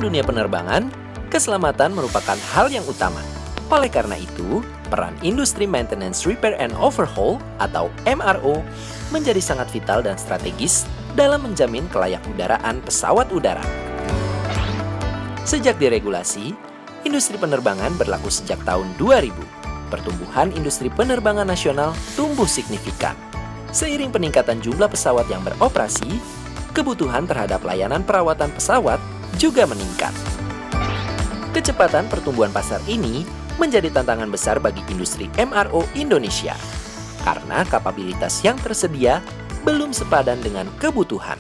dunia penerbangan, keselamatan merupakan hal yang utama. Oleh karena itu, peran industri maintenance repair and overhaul atau MRO menjadi sangat vital dan strategis dalam menjamin kelayak udaraan pesawat udara. Sejak diregulasi, industri penerbangan berlaku sejak tahun 2000. Pertumbuhan industri penerbangan nasional tumbuh signifikan. Seiring peningkatan jumlah pesawat yang beroperasi, kebutuhan terhadap layanan perawatan pesawat juga meningkat. Kecepatan pertumbuhan pasar ini menjadi tantangan besar bagi industri MRO Indonesia, karena kapabilitas yang tersedia belum sepadan dengan kebutuhan.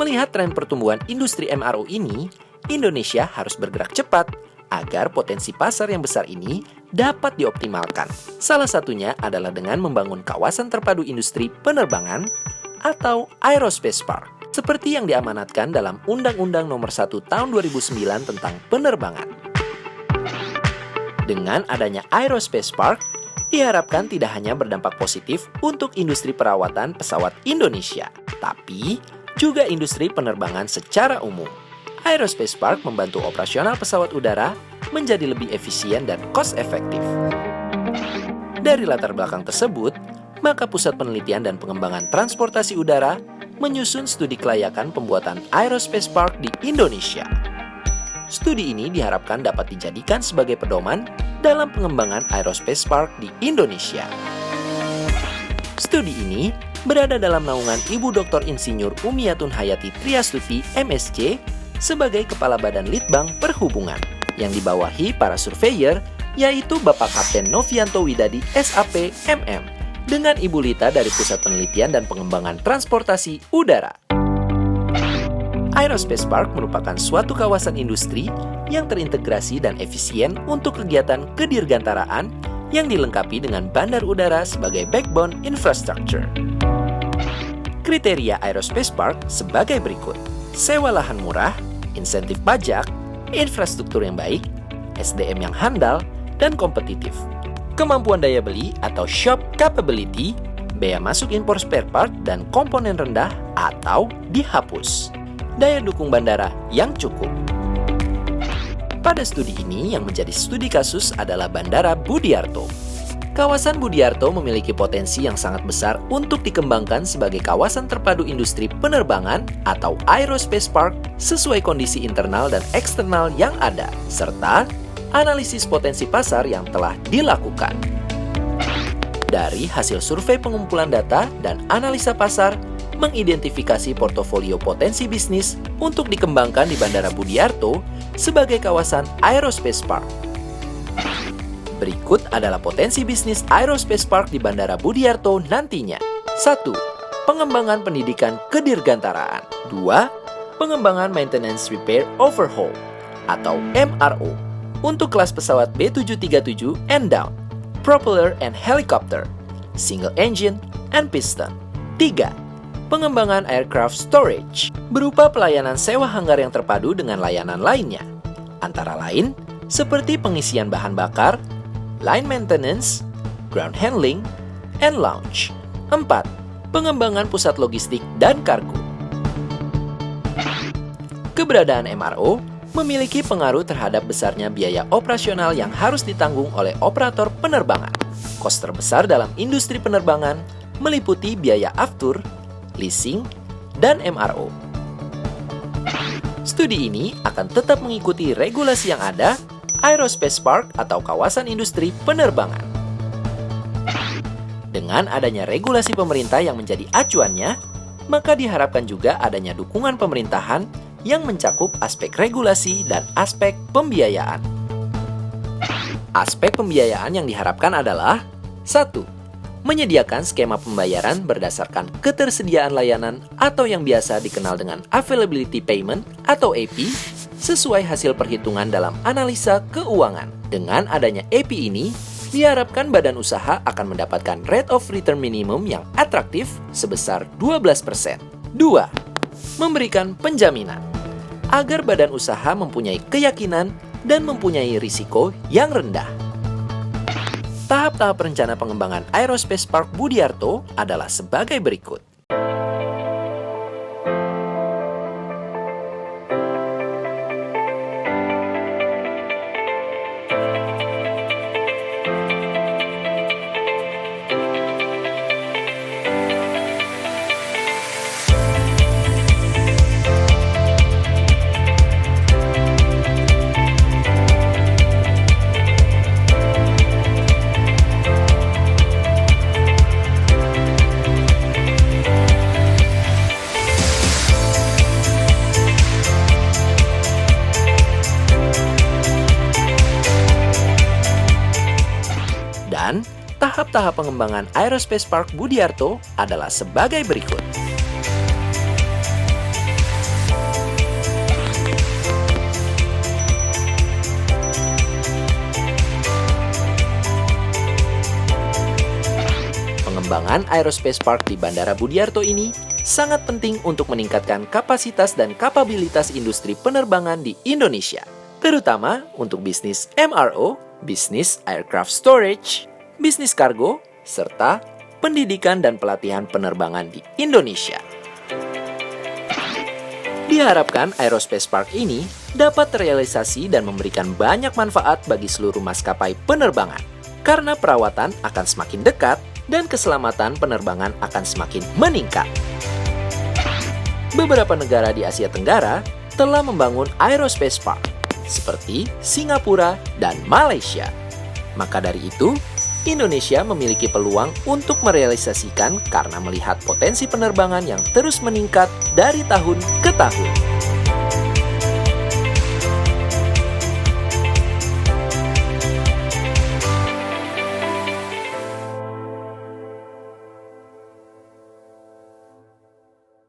Melihat tren pertumbuhan industri MRO ini, Indonesia harus bergerak cepat agar potensi pasar yang besar ini dapat dioptimalkan. Salah satunya adalah dengan membangun kawasan terpadu industri penerbangan atau Aerospace Park, seperti yang diamanatkan dalam Undang-Undang Nomor 1 Tahun 2009 tentang penerbangan. Dengan adanya Aerospace Park, diharapkan tidak hanya berdampak positif untuk industri perawatan pesawat Indonesia, tapi juga industri penerbangan secara umum. Aerospace Park membantu operasional pesawat udara menjadi lebih efisien dan cost-efektif. Dari latar belakang tersebut, maka Pusat Penelitian dan Pengembangan Transportasi Udara menyusun studi kelayakan pembuatan Aerospace Park di Indonesia. Studi ini diharapkan dapat dijadikan sebagai pedoman dalam pengembangan Aerospace Park di Indonesia. Studi ini berada dalam naungan Ibu Dr. Insinyur Umiyatun Hayati Triastuti, MSc, sebagai Kepala Badan Litbang Perhubungan, yang dibawahi para surveyor, yaitu Bapak Kapten Novianto Widadi, SAP, MM, dengan Ibu Lita dari Pusat Penelitian dan Pengembangan Transportasi Udara. Aerospace Park merupakan suatu kawasan industri yang terintegrasi dan efisien untuk kegiatan kedirgantaraan yang dilengkapi dengan bandar udara sebagai backbone infrastructure. Kriteria Aerospace Park sebagai berikut: sewa lahan murah, insentif pajak, infrastruktur yang baik, SDM yang handal dan kompetitif, kemampuan daya beli atau shop capability, bea masuk impor spare part dan komponen rendah atau dihapus, daya dukung bandara yang cukup. Pada studi ini yang menjadi studi kasus adalah Bandara Budiarto. Kawasan Budiarto memiliki potensi yang sangat besar untuk dikembangkan sebagai kawasan terpadu industri penerbangan atau Aerospace Park sesuai kondisi internal dan eksternal yang ada, serta analisis potensi pasar yang telah dilakukan. Dari hasil survei pengumpulan data dan analisa pasar, mengidentifikasi portofolio potensi bisnis untuk dikembangkan di Bandara Budiarto sebagai kawasan Aerospace Park. Berikut adalah potensi bisnis Aerospace Park di Bandara Budiarto nantinya. 1. Pengembangan pendidikan kedirgantaraan. 2. Pengembangan maintenance repair overhaul atau MRO untuk kelas pesawat B737 and down, propeller and helicopter, single engine and piston. 3. Pengembangan aircraft storage berupa pelayanan sewa hanggar yang terpadu dengan layanan lainnya, antara lain seperti pengisian bahan bakar, line maintenance, ground handling, and launch. 4. Pengembangan pusat logistik dan kargo. Keberadaan MRO memiliki pengaruh terhadap besarnya biaya operasional yang harus ditanggung oleh operator penerbangan. Kos terbesar dalam industri penerbangan meliputi biaya aftur, leasing, dan MRO. Studi ini akan tetap mengikuti regulasi yang ada, Aerospace Park atau kawasan industri penerbangan. Dengan adanya regulasi pemerintah yang menjadi acuannya, maka diharapkan juga adanya dukungan pemerintahan yang mencakup aspek regulasi dan aspek pembiayaan. Aspek pembiayaan yang diharapkan adalah 1. Menyediakan skema pembayaran berdasarkan ketersediaan layanan atau yang biasa dikenal dengan Availability Payment atau AP, sesuai hasil perhitungan dalam analisa keuangan. Dengan adanya AP ini, diharapkan badan usaha akan mendapatkan rate of return minimum yang atraktif sebesar 12%. 2. Memberikan penjaminan agar badan usaha mempunyai keyakinan dan mempunyai risiko yang rendah. Tahap-tahap rencana pengembangan Aerospace Park Budiarto adalah sebagai berikut. tahap-tahap pengembangan Aerospace Park Budiarto adalah sebagai berikut. Pengembangan Aerospace Park di Bandara Budiarto ini sangat penting untuk meningkatkan kapasitas dan kapabilitas industri penerbangan di Indonesia, terutama untuk bisnis MRO, bisnis aircraft storage, bisnis kargo, serta pendidikan dan pelatihan penerbangan di Indonesia. Diharapkan Aerospace Park ini dapat terrealisasi dan memberikan banyak manfaat bagi seluruh maskapai penerbangan, karena perawatan akan semakin dekat dan keselamatan penerbangan akan semakin meningkat. Beberapa negara di Asia Tenggara telah membangun Aerospace Park, seperti Singapura dan Malaysia. Maka dari itu, Indonesia memiliki peluang untuk merealisasikan karena melihat potensi penerbangan yang terus meningkat dari tahun ke tahun.